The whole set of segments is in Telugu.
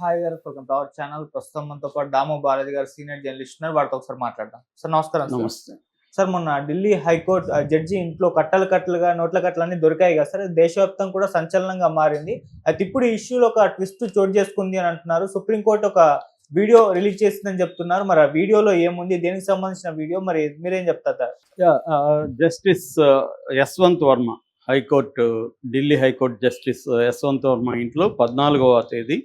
హాయ్ గారు, వెల్కమ్ టు అవర్ ఛానల్. ప్రస్తుతం మనతో పాటు దాము బాలాజీ గారు సీనియర్ జర్నలిస్ట్ ఉన్నారు. వారితో ఒకసారి మాట్లాడదాం. సార్ నమస్కారం. నమస్తే. సార్ మొన్న ఢిల్లీ హైకోర్టు జడ్జి ఇంట్లో కట్టలుగా నోట్ల కట్టలన్నీ దొరికాయి కదా సార్. దేశవ్యాప్తంగా కూడా సంచలనంగా మారింది. అయితే ఇప్పుడు ఈ ఇష్యూలో ఒక ట్విస్ట్ చోటు చేసుకుంది అని అంటున్నారు. సుప్రీంకోర్టు ఒక వీడియో రిలీజ్ చేసిందని చెప్తున్నారు. మరి ఆ వీడియోలో ఏముంది, దేనికి సంబంధించిన వీడియో, మరి మీరేం చెప్తారు? Justice Yashwant Varma, high court Delhi high court justice Yashwant Varma ఇంట్లో 14వ తేదీ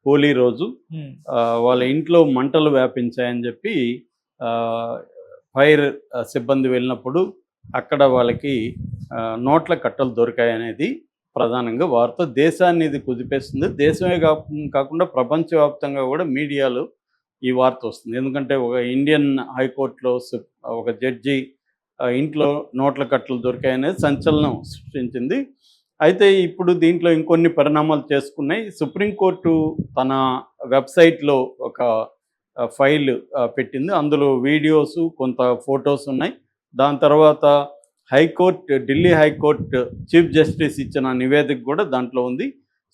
హోలీ రోజు వాళ్ళ ఇంట్లో మంటలు వ్యాపించాయని చెప్పి ఫైర్ సిబ్బంది వెళ్ళినప్పుడు అక్కడ వాళ్ళకి నోట్ల కట్టలు దొరికాయనేది ప్రధానంగా వార్త. దేశాన్ని ఇది కుదిపేస్తుంది. దేశమే కాకుండా ప్రపంచవ్యాప్తంగా కూడా మీడియాలో ఈ వార్త వస్తుంది. ఎందుకంటే ఒక ఇండియన్ హైకోర్టులో ఒక జడ్జి ఇంట్లో నోట్ల కట్టలు దొరికాయనేది సంచలనం సృష్టించింది. అయితే ఇప్పుడు దీంట్లో ఇంకొన్ని పరిణామాలు చేసుకున్నాయి. సుప్రీంకోర్టు తన వెబ్సైట్లో ఒక ఫైల్ పెట్టింది. అందులో వీడియోస్, కొంత ఫొటోస్ ఉన్నాయి. దాని తర్వాత ఢిల్లీ హైకోర్టు చీఫ్ జస్టిస్ ఇచ్చిన నివేదిక కూడా దాంట్లో ఉంది.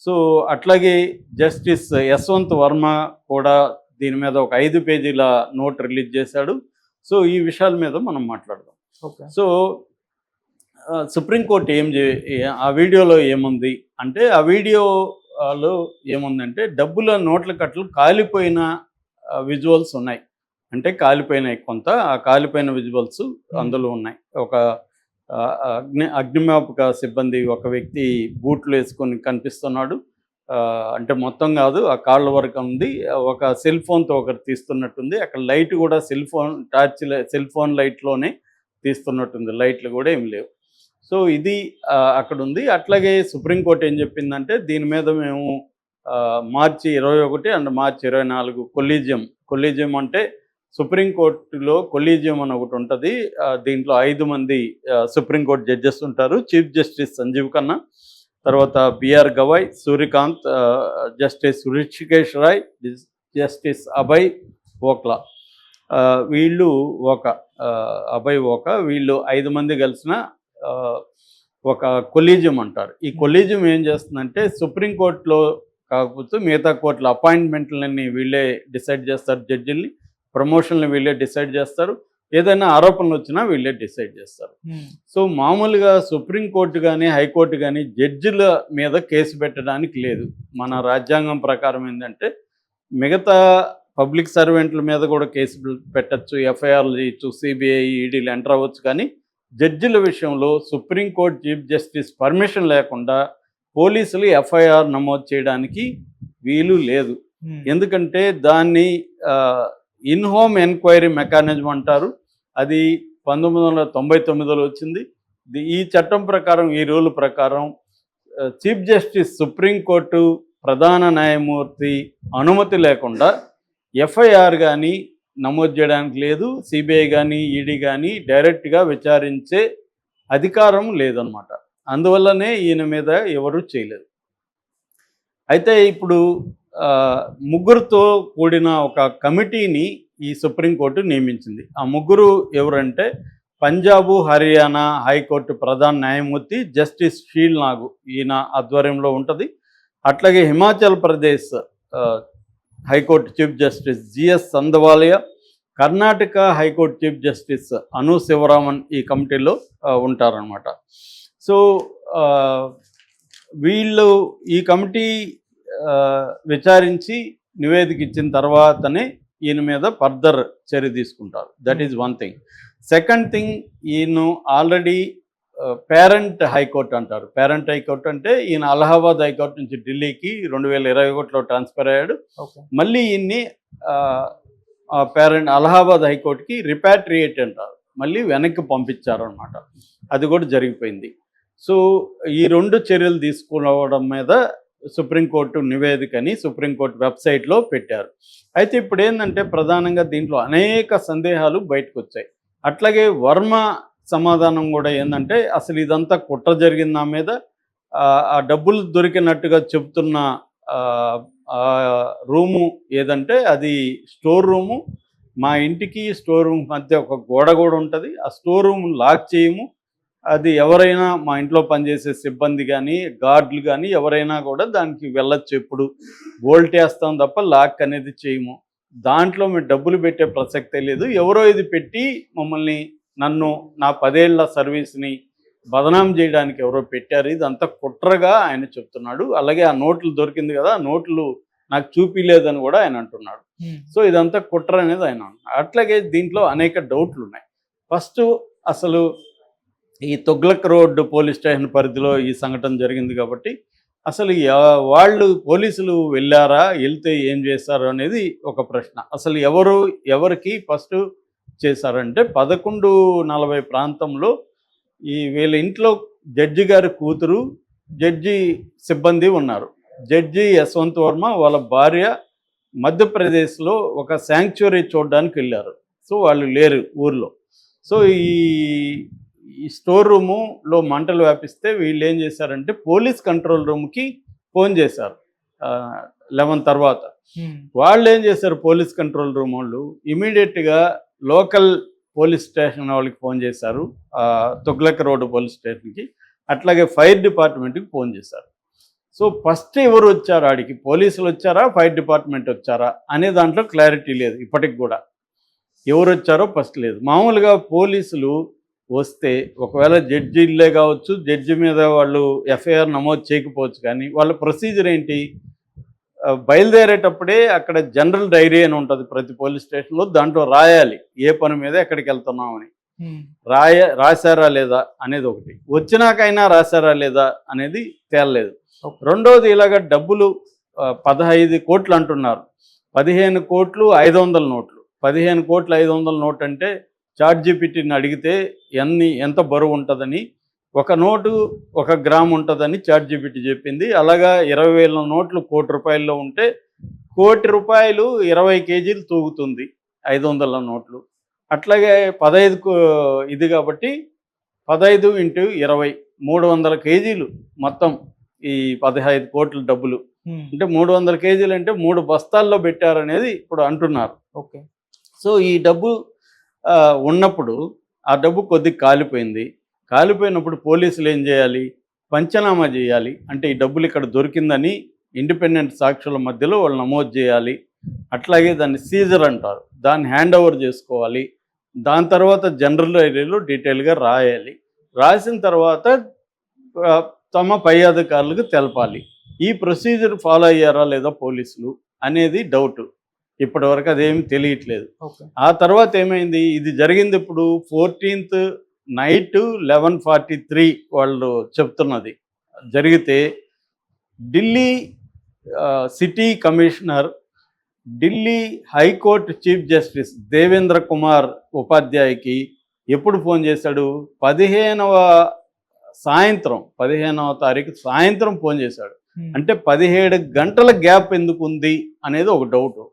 సో అట్లాగే జస్టిస్ యశ్వంత్ వర్మ కూడా దీని మీద ఒక 5 పేజీల నోట్ రిలీజ్ చేశాడు. సో ఈ విషయాల మీద మనం మాట్లాడదాం. సో సుప్రీంకోర్టు ఆ వీడియోలో ఏముంది అంటే, ఆ వీడియోలో ఏముందంటే డబ్బుల నోట్ల కట్టలు కాలిపోయిన విజువల్స్ ఉన్నాయి. అంటే కాలిపోయినాయి కొంత. ఆ కాలిపోయిన విజువల్స్ అందులో ఉన్నాయి. ఒక అగ్నిమాపక సిబ్బంది ఒక వ్యక్తి బూట్లు వేసుకొని కనిపిస్తున్నాడు. అంటే మొత్తం కాదు, ఆ కాళ్ళ వరకు ఉంది. ఒక సెల్ ఫోన్తో ఒకరు తీస్తున్నట్టుంది. అక్కడ లైట్ కూడా సెల్ ఫోన్ లైట్లోనే తీస్తున్నట్టుంది. లైట్లు కూడా ఏం లేవు. సో ఇది అక్కడ ఉంది. అట్లాగే సుప్రీంకోర్టు ఏం చెప్పిందంటే, దీని మీద మేము మార్చి 21 అండ్ మార్చి 24 కొలీజియం అంటే సుప్రీంకోర్టులో కొలీజియం అని ఒకటి ఉంటుంది. దీంట్లో 5 మంది సుప్రీంకోర్టు జడ్జెస్ ఉంటారు. చీఫ్ జస్టిస్ సంజీవ్ ఖన్నా, తర్వాత BR Gavai, Suryakant, justice Rushikesh Roy, justice Abhay Okla, వీళ్ళు అభయ్ ఓకా, వీళ్ళు 5 మంది కలిసిన ఒక కొలీజియం అంటారు. ఈ కొలీజియం ఏం చేస్తుందంటే, సుప్రీంకోర్టులో కాకపోతే మిగతా కోర్టుల అపాయింట్మెంట్లన్నీ వీళ్ళే డిసైడ్ చేస్తారు. జడ్జిల్ని ప్రమోషన్లు వీళ్ళే డిసైడ్ చేస్తారు. ఏదైనా ఆరోపణలు వచ్చినా వీళ్ళే డిసైడ్ చేస్తారు. సో మామూలుగా సుప్రీంకోర్టు కానీ హైకోర్టు కానీ జడ్జిల మీద కేసు పెట్టడానికి లేదు. మన రాజ్యాంగం ప్రకారం ఏంటంటే, మిగతా పబ్లిక్ సర్వెంట్ల మీద కూడా కేసు పెట్టచ్చు, ఎఫ్ఐఆర్లు చేయొచ్చు, సిబిఐ, ఈడీలు ఎంటర్ అవ్వచ్చు. కానీ జడ్జిల విషయంలో సుప్రీంకోర్టు చీఫ్ జస్టిస్ పర్మిషన్ లేకుండా పోలీసులు ఎఫ్ఐఆర్ నమోదు చేయడానికి వీలు లేదు. ఎందుకంటే దాన్ని ఇన్హోమ్ ఎంక్వైరీ మెకానిజం అంటారు. అది 1999లో వచ్చింది. ఈ చట్టం ప్రకారం, ఈ రూల్ ప్రకారం చీఫ్ జస్టిస్ సుప్రీంకోర్టు ప్రధాన న్యాయమూర్తి అనుమతి లేకుండా ఎఫ్ఐఆర్ కానీ నమోదు చేయడానికి లేదు. సిబిఐ కానీ ఈడీ కానీ డైరెక్ట్గా విచారించే అధికారం లేదన్నమాట. అందువల్లనే ఈయన మీద ఎవరు చేయలేదు. అయితే ఇప్పుడు ముగ్గురుతో కూడిన ఒక కమిటీని ఈ సుప్రీంకోర్టు నియమించింది. ఆ ముగ్గురు ఎవరంటే, పంజాబు, హర్యానా హైకోర్టు ప్రధాన న్యాయమూర్తి జస్టిస్ షీల్ నాగు, ఈయన ఆధ్వర్యంలో ఉంటుంది. అట్లాగే Himachal Pradesh high court chief justice GS Sandhawalia, Karnataka high court chief justice Anu Sivaraman ఈ కమిటీలో ఉంటారన్నమాట. సో వీళ్ళు ఈ కమిటీ విచారించి నివేదిక ఇచ్చిన తర్వాతనే ఈయన మీద ఫర్దర్ చర్య తీసుకుంటారు. That is one thing. Second thing, ఈయన ఆల్రెడీ పేరెంట్ హైకోర్టు అంటారు. పేరెంట్ హైకోర్టు అంటే ఈయన అలహాబాద్ హైకోర్టు నుంచి ఢిల్లీకి 2021లో ట్రాన్స్ఫర్ అయ్యాడు. మళ్ళీ ఈయన్ని అలహాబాద్ హైకోర్టుకి రిపాట్రియేట్ అంటారు, మళ్ళీ వెనక్కి పంపించారనమాట. అది కూడా జరిగిపోయింది. సో ఈ 2 చర్యలు తీసుకోవడం మీద సుప్రీంకోర్టు నివేదికని సుప్రీంకోర్టు వెబ్సైట్లో పెట్టారు. అయితే ఇప్పుడు ఏంటంటే, ప్రధానంగా దీంట్లో అనేక సందేహాలు బయటకు వచ్చాయి. అట్లాగే వర్మ సమాధానం కూడా ఏంటంటే, అసలు ఇదంతా కుట్ర జరిగింది నా మీద, ఆ డబ్బులు దొరికినట్టుగా చెప్తున్న రూము ఏదంటే అది స్టోర్ రూము. మా ఇంటికి స్టోర్ రూమ్ మధ్య ఒక గోడ కూడా ఉంటుంది. ఆ స్టోర్ రూమ్ లాక్ చేయము, అది ఎవరైనా మా ఇంట్లో పనిచేసే సిబ్బంది కానీ గార్డులు కానీ ఎవరైనా కూడా దానికి వెళ్ళొచ్చు. ఎప్పుడు బోల్ట్ వేస్తాం తప్ప లాక్ అనేది చేయము. దాంట్లో మేము డబ్బులు పెట్టే ప్రసక్తే లేదు. ఎవరో ఇది పెట్టి మమ్మల్ని నన్ను నా 10 ఏళ్ల సర్వీస్ని బదనాం చేయడానికి ఎవరో పెట్టారు. ఇదంతా కుట్రగా ఆయన చెప్తున్నాడు. అలాగే ఆ నోట్లు దొరికింది కదా, ఆ నోట్లు నాకు చూపిలేదని కూడా ఆయన అంటున్నాడు. సో ఇదంతా కుట్ర అనేది ఆయన అంటున్నాడు. అట్లాగే దీంట్లో అనేక డౌట్లు ఉన్నాయి. ఫస్ట్ అసలు ఈ తుగ్లక్ రోడ్ పోలీస్ స్టేషన్ పరిధిలో ఈ సంఘటన జరిగింది కాబట్టి అసలు వాళ్ళు పోలీసులు వెళ్ళారా, వెళ్తే ఏం చేశారు అనేది ఒక ప్రశ్న. అసలు ఎవరికి ఫస్ట్ చేశారంటే 11:40 ప్రాంతంలో వీళ్ళ ఇంట్లో జడ్జి గారి కూతురు, జడ్జి సిబ్బంది ఉన్నారు. జడ్జి యశ్వంత్ వర్మ వాళ్ళ భార్య మధ్యప్రదేశ్లో ఒక శాంక్చురీ చూడడానికి వెళ్ళారు. సో వాళ్ళు లేరు ఊర్లో. సో ఈ స్టోర్ రూములో మంటలు వ్యాపిస్తే వీళ్ళు ఏం చేశారంటే పోలీస్ కంట్రోల్ రూమ్కి ఫోన్ చేశారు 11 తర్వాత. వాళ్ళు ఏం చేశారు, పోలీస్ కంట్రోల్ రూమ్ వాళ్ళు ఇమీడియట్గా లోకల్ పోలీస్ స్టేషన్ వాళ్ళకి ఫోన్ చేశారు, తుగ్లక్ రోడ్ పోలీస్ స్టేషన్కి. అట్లాగే ఫైర్ డిపార్ట్మెంట్కి ఫోన్ చేశారు. సో ఫస్ట్ ఎవరు వచ్చారు ఆడికి, పోలీసులు వచ్చారా ఫైర్ డిపార్ట్మెంట్ వచ్చారా అనే దాంట్లో క్లారిటీ లేదు ఇప్పటికి కూడా. ఎవరు వచ్చారో ఫస్ట్ లేదు. మామూలుగా పోలీసులు వస్తే ఒకవేళ జడ్జిలే కావచ్చు, జడ్జి మీద వాళ్ళు ఎఫ్ఐఆర్ నమోదు చేయకపోవచ్చు, కానీ వాళ్ళ ప్రొసీజర్ ఏంటి, బయలుదేరేటప్పుడే అక్కడ జనరల్ డైరీ అని ఉంటుంది ప్రతి పోలీస్ స్టేషన్లో. దాంట్లో రాయాలి ఏ పని మీద ఎక్కడికి వెళ్తున్నామని. రాశారా లేదా అనేది ఒకటి, వచ్చినాకైనా రాశారా లేదా అనేది తేలలేదు. రెండోది ఇలాగ డబ్బులు 15 కోట్లు అంటున్నారు. 15 కోట్లు 500 నోట్లు. 15 కోట్లు 500 నోట్ అంటే చాట్‌జీపీటీని అడిగితే ఎంత బరువు ఉంటుందని, ఒక నోటు 1 గ్రామ్ ఉంటుందని చాట్‌జీపీటీ చెప్పింది. అలాగా 20,000 నోట్లు ₹1,00,00,000 ఉంటే ₹1,00,00,000 20 కేజీలు తూగుతుంది 500 నోట్లు. అట్లాగే 15 ఇది కాబట్టి 15 × 20 300 కేజీలు మొత్తం ఈ 15 కోట్ల డబ్బులు. అంటే 300 కేజీలు అంటే 3 బస్తాల్లో పెట్టారనేది ఇప్పుడు అంటున్నారు. ఓకే. సో ఈ డబ్బు ఉన్నప్పుడు ఆ డబ్బు కొద్దిగా కాలిపోయినప్పుడు పోలీసులు ఏం చేయాలి, పంచనామా చేయాలి. అంటే ఈ డబ్బులు ఇక్కడ దొరికిందని ఇండిపెండెంట్ సాక్షుల మధ్యలో వాళ్ళు నమోదు చేయాలి. అట్లాగే దాన్ని సీజర్ అంటారు, దాన్ని హ్యాండ్ ఓవర్ చేసుకోవాలి. దాని తర్వాత జనరల్ డైరీలో డీటెయిల్గా రాయాలి. రాసిన తర్వాత తమ పై అధికారులకు తెలపాలి. ఈ ప్రొసీజర్ ఫాలో అయ్యారా లేదా పోలీసులు అనేది డౌట్. ఇప్పటివరకు అదేమి తెలియట్లేదు. ఆ తర్వాత ఏమైంది, ఇది జరిగింది ఇప్పుడు 14th నైట్ 11:43 వాళ్ళు చెప్తున్నది జరిగితే, Delhi city commissioner, Delhi high court chief justice Devendra Kumar ఉపాధ్యాయకి ఎప్పుడు ఫోన్ చేశాడు, 15వ తారీఖు సాయంత్రం ఫోన్ చేశాడు. అంటే 17 గంటల గ్యాప్ ఎందుకు ఉంది అనేది ఒక డౌట్.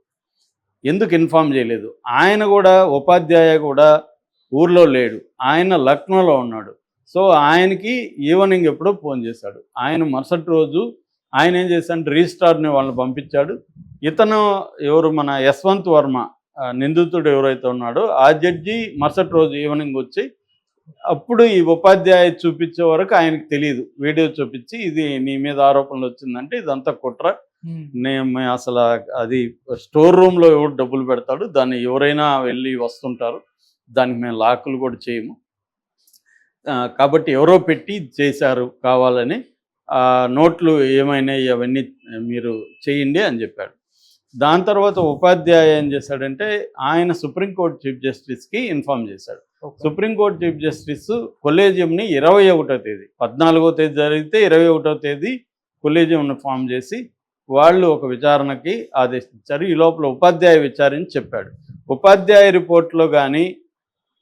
ఎందుకు ఇన్ఫామ్ చేయలేదు? ఆయన కూడా ఉపాధ్యాయ కూడా ఊర్లో లేడు, ఆయన లక్నోలో ఉన్నాడు. సో ఆయనకి ఈవినింగ్ ఎప్పుడో ఫోన్ చేశాడు. ఆయన మరుసటి రోజు ఆయన ఏం చేశాడు, రిజిస్ట్రార్ని వాళ్ళని పంపించాడు. ఇతను ఎవరు, మన యశ్వంత్ వర్మ నిందితుడు ఎవరైతే ఉన్నాడో ఆ జడ్జి మరుసటి రోజు ఈవినింగ్ వచ్చి అప్పుడు ఈ ఉపాధ్యాయ చూపించే వరకు ఆయనకు తెలియదు. వీడియో చూపించి ఇది నీ మీద ఆరోపణలు వచ్చిందంటే ఇదంతా కుట్ర, నేను అసలు అది స్టోర్ రూమ్లో ఎవరు డబ్బులు పెడతాడు, దాన్ని ఎవరైనా వెళ్ళి వస్తుంటారు, దానికి మేము లాకులు కూడా చేయము, కాబట్టి ఎవరో పెట్టి చేశారు కావాలని, నోట్లు ఏమైనాయి అవన్నీ మీరు చేయండి అని చెప్పాడు. దాని తర్వాత ఉపాధ్యాయ ఏం చేశాడంటే ఆయన సుప్రీంకోర్టు చీఫ్ జస్టిస్కి ఇన్ఫామ్ చేశాడు. సుప్రీంకోర్టు చీఫ్ జస్టిస్ కొలేజియంని 21వ తేదీ, 14వ తేదీ జరిగితే 21వ తేదీ కొలేజియంను ఫామ్ చేసి వాళ్ళు ఒక విచారణకి ఆదేశించారు. ఈ లోపల ఉపాధ్యాయ విచారించి చెప్పాడు. ఉపాధ్యాయ రిపోర్ట్లో కానీ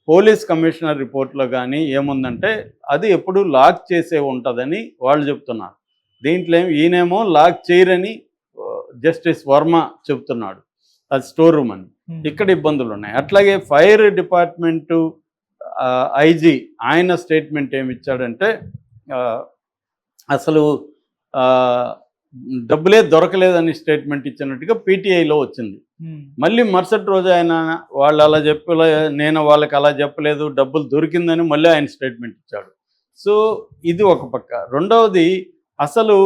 పోలీస్ కమిషనర్ రిపోర్ట్లో కానీ ఏముందంటే అది ఎప్పుడు లాక్ చేసే ఉంటుందని వాళ్ళు చెప్తున్నారు. దీంట్లో ఈయనేమో లాక్ చేయరని జస్టిస్ వర్మ చెప్తున్నాడు, అది స్టోర్ రూమ్ అని. ఇక్కడ ఇబ్బందులు ఉన్నాయి. అట్లాగే ఫైర్ డిపార్ట్మెంటు ఐజీ ఆయన స్టేట్మెంట్ ఏమి ఇచ్చాడంటే అసలు డబ్బులే దొరకలేదని స్టేట్మెంట్ ఇచ్చినట్టుగా పీటీఐలో వచ్చింది. మళ్ళీ మరుసటి రోజు ఆయన వాళ్ళు అలా చెప్పలే, నేను వాళ్ళకి అలా చెప్పలేదు, డబ్బులు దొరికిందని మళ్ళీ ఆయన స్టేట్మెంట్ ఇచ్చాడు. సో ఇది ఒక పక్క. రెండవది అసలు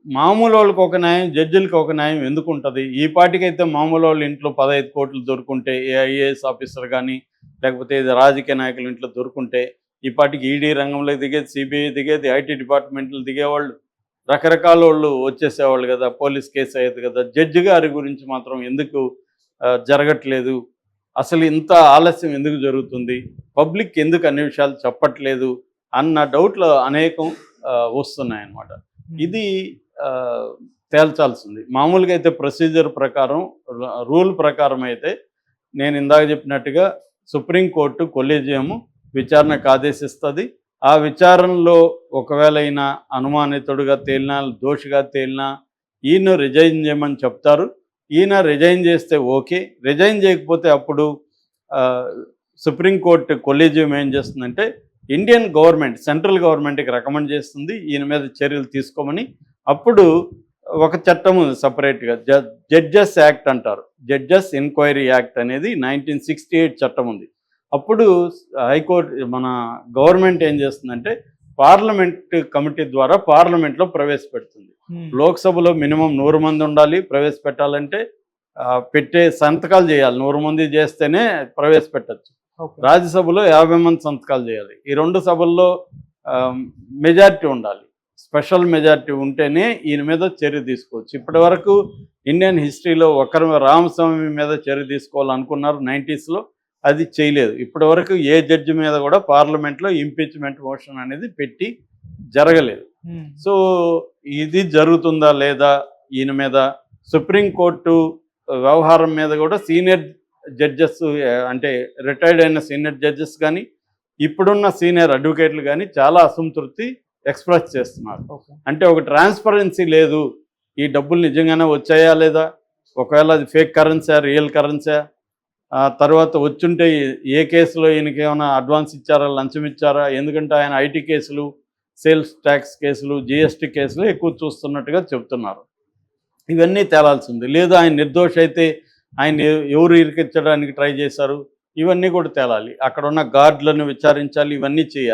మామూలు వాళ్ళకి ఒక న్యాయం, జడ్జిలకి ఒక న్యాయం ఎందుకు ఉంటుంది? ఈ పాటికైతే మామూలు వాళ్ళ ఇంట్లో 15 కోట్లు దొరుకుంటే, ఏ ఐఏఎస్ ఆఫీసర్ కానీ లేకపోతే ఇది రాజకీయ నాయకుల ఇంట్లో దొరుకుంటే ఈ పాటికి ఈడీ రంగంలోకి దిగేది, సిబిఐ దిగేది, ఐటీ డిపార్ట్మెంట్లు దిగేవాళ్ళు, రకరకాల వాళ్ళు వచ్చేసేవాళ్ళు కదా, పోలీస్ కేసు అయ్యేది కదా. జడ్జి గారి గురించి మాత్రం ఎందుకు జరగట్లేదు? అసలు ఇంత ఆలస్యం ఎందుకు జరుగుతుంది? పబ్లిక్ ఎందుకు అన్ని విషయాలు చెప్పట్లేదు అన్న డౌట్లు అనేకం వస్తున్నాయన్నమాట. ఇది తేల్చాల్సింది. మామూలుగా అయితే ప్రొసీజర్ ప్రకారం, రూల్ ప్రకారం అయితే నేను ఇందాక చెప్పినట్టుగా సుప్రీంకోర్టు కొలీజియము విచారణకు ఆదేశిస్తుంది. ఆ విచారణలో ఒకవేళ ఈయన అనుమానితుడుగా తేలినా, దోషిగా తేలినా ఈయన రిజైన్ చేయమని చెప్తారు. ఈయన రిజైన్ చేస్తే ఓకే, రిజైన్ చేయకపోతే అప్పుడు సుప్రీంకోర్టు కొలీజియం ఏం చేస్తుందంటే ఇండియన్ గవర్నమెంట్, సెంట్రల్ గవర్నమెంట్కి రికమెండ్ చేస్తుంది ఈయన మీద చర్యలు తీసుకోమని. అప్పుడు ఒక చట్టం ఉంది సపరేట్గా, జడ్జెస్ యాక్ట్ అంటారు. జడ్జెస్ ఎంక్వైరీ యాక్ట్ అనేది 1968 చట్టం ఉంది. అప్పుడు హైకోర్టు, మన గవర్నమెంట్ ఏం చేస్తుందంటే పార్లమెంట్ కమిటీ ద్వారా పార్లమెంట్లో ప్రవేశపెడుతుంది. లోక్సభలో మినిమం 100 మంది ఉండాలి ప్రవేశపెట్టాలంటే, పెట్టే సంతకాలు చేయాలి. 100 మంది చేస్తేనే ప్రవేశపెట్టచ్చు. రాజ్యసభలో 50 మంది సంతకాలు చేయాలి. ఈ 2 సభల్లో మెజారిటీ ఉండాలి. స్పెషల్ మెజారిటీ ఉంటేనే ఈయన మీద చర్య తీసుకోవచ్చు. ఇప్పటి వరకు ఇండియన్ హిస్టరీలో ఒకరి రామస్వామి మీద చర్య తీసుకోవాలనుకున్నారు 90స్లో, అది చేయలేదు. ఇప్పటి వరకు ఏ జడ్జి మీద కూడా పార్లమెంట్లో ఇంపీచ్మెంట్ మోషన్ అనేది పెట్టి జరగలేదు. సో ఇది జరుగుతుందా లేదా ఈయన మీద? సుప్రీంకోర్టు వ్యవహారం మీద కూడా సీనియర్ జడ్జెస్, అంటే రిటైర్డ్ అయిన సీనియర్ జడ్జెస్ కానీ ఇప్పుడున్న సీనియర్ అడ్వకేట్లు కానీ చాలా అసంతృప్తి ఎక్స్ప్రెస్ చేస్తున్నారు. అంటే ఒక ట్రాన్స్పరెన్సీ లేదు. ఈ డబ్బులు నిజంగానే వచ్చాయా లేదా, ఒకవేళ అది ఫేక్ కరెన్సీ, రియల్ కరెన్సీ, తర్వాత వచ్చుంటే ఏ కేసులో ఈయనకి ఏమైనా అడ్వాన్స్ ఇచ్చారా, లంచం ఇచ్చారా? ఎందుకంటే ఆయన ఐటీ కేసులు, సేల్స్ ట్యాక్స్ కేసులు, జిఎస్టీ కేసులు ఎక్కువ చూస్తున్నట్టుగా చెప్తున్నారు. ఇవన్నీ తేలాల్సింది. లేదు ఆయన నిర్దోష అయితే ఆయన ఎవరు ఇరికించడానికి ట్రై చేశారు, ఇవన్నీ కూడా తేలాలి. అక్కడ ఉన్న గార్డులను విచారించాలి, ఇవన్నీ చేయాలి.